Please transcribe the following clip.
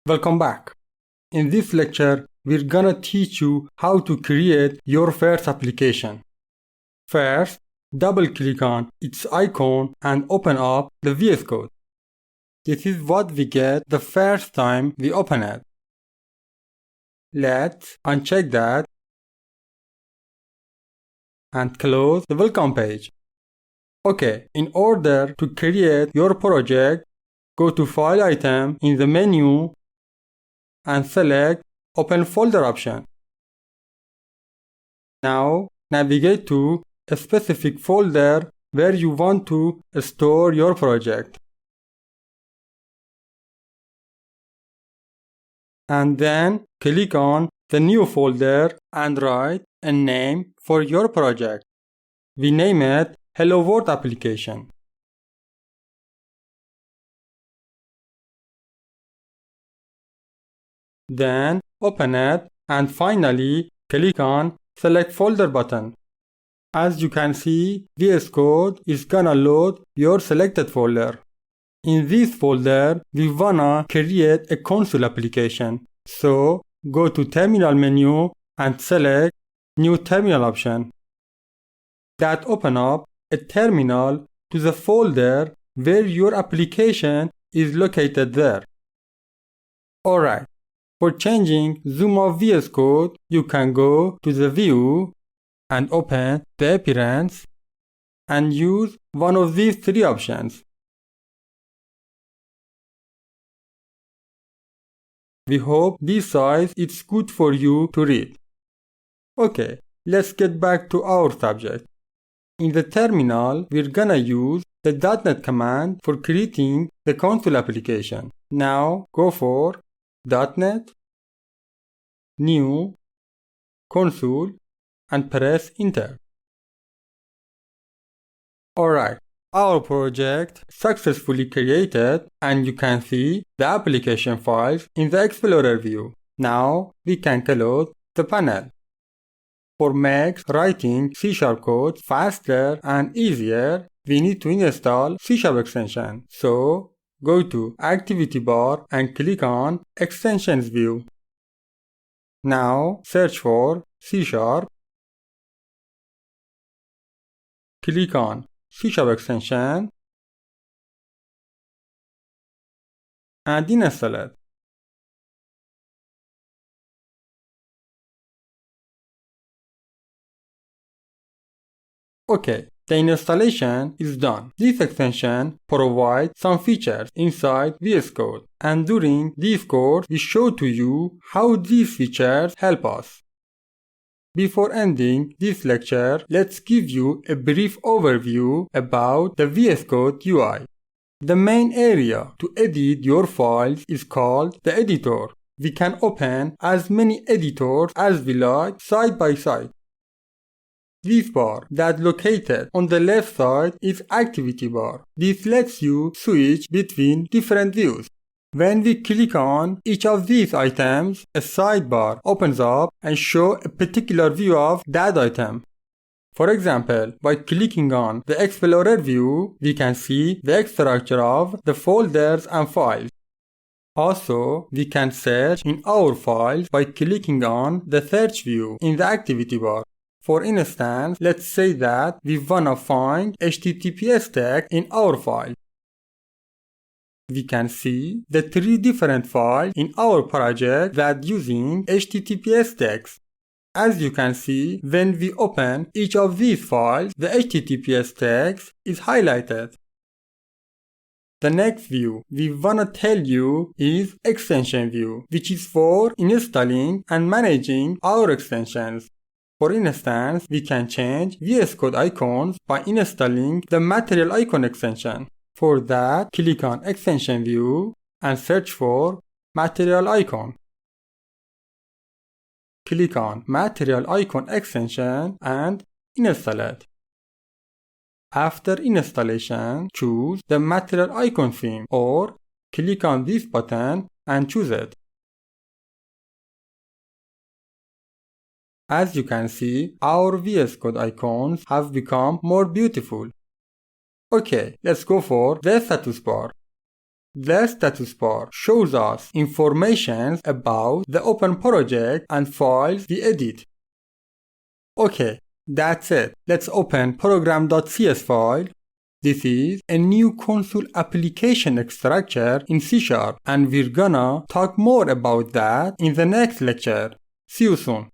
Welcome back. In this lecture, we're gonna teach you how to create your first application. First, double-click on its icon and open up the VS Code. This is what we get the first time we open it. Let's uncheck that and close the welcome page. Okay, in order to create your project, go to File item in the menu and select Open Folder option. Now, navigate to a specific folder where you want to store your project. And then click on the new folder and write a name for your project. We name it Hello World Application. Then open it and finally click on Select Folder button. As you can see, VS Code is gonna load your selected folder. In this folder, we wanna create a console application. So go to Terminal menu and select New Terminal option. That opens up a terminal to the folder where your application is located there. Alright. For changing zoom of VS Code, you can go to the view and open the appearance and use one of these three options. We hope this size is good for you to read. Okay, let's get back to our subject. In the terminal, we're gonna use the .NET command for creating the console application. Now go for .NET, New, Console, and press Enter. Alright, our project successfully created and you can see the application files in the Explorer view. Now we can close the panel. For make writing C# code faster and easier, we need to install C# extension. So go to Activity bar and click on Extensions view. Now search for C#. Click on C# extension and install it. Okay, the installation is done. This extension provides some features inside VS Code, and during this course we show to you how these features help us. Before ending this lecture, let's give you a brief overview about the VS Code UI. The main area to edit your files is called the editor. We can open as many editors as we like side by side. This bar that's located on the left side is Activity bar. This lets you switch between different views. When we click on each of these items, a sidebar opens up and shows a particular view of that item. For example, by clicking on the Explorer view, we can see the structure of the folders and files. Also, we can search in our files by clicking on the Search view in the Activity bar. For instance, let's say that we wanna find HTTPS tag in our file. We can see the three different files in our project that using HTTPS tags. As you can see, when we open each of these files, the HTTPS tags is highlighted. The next view we wanna tell you is Extension view, which is for installing and managing our extensions. For instance, we can change VS Code icons by installing the Material Icon extension. For that, click on Extension view and search for Material Icon. Click on Material Icon extension and install it. After installation, choose the Material Icon theme or click on this button and choose it. As you can see, our VS Code icons have become more beautiful. Okay, let's go for the status bar. The status bar shows us information about the open project and files we edit. Okay, that's it. Let's open program.cs file. This is a new console application extractor in C#, and we're gonna talk more about that in the next lecture. See you soon.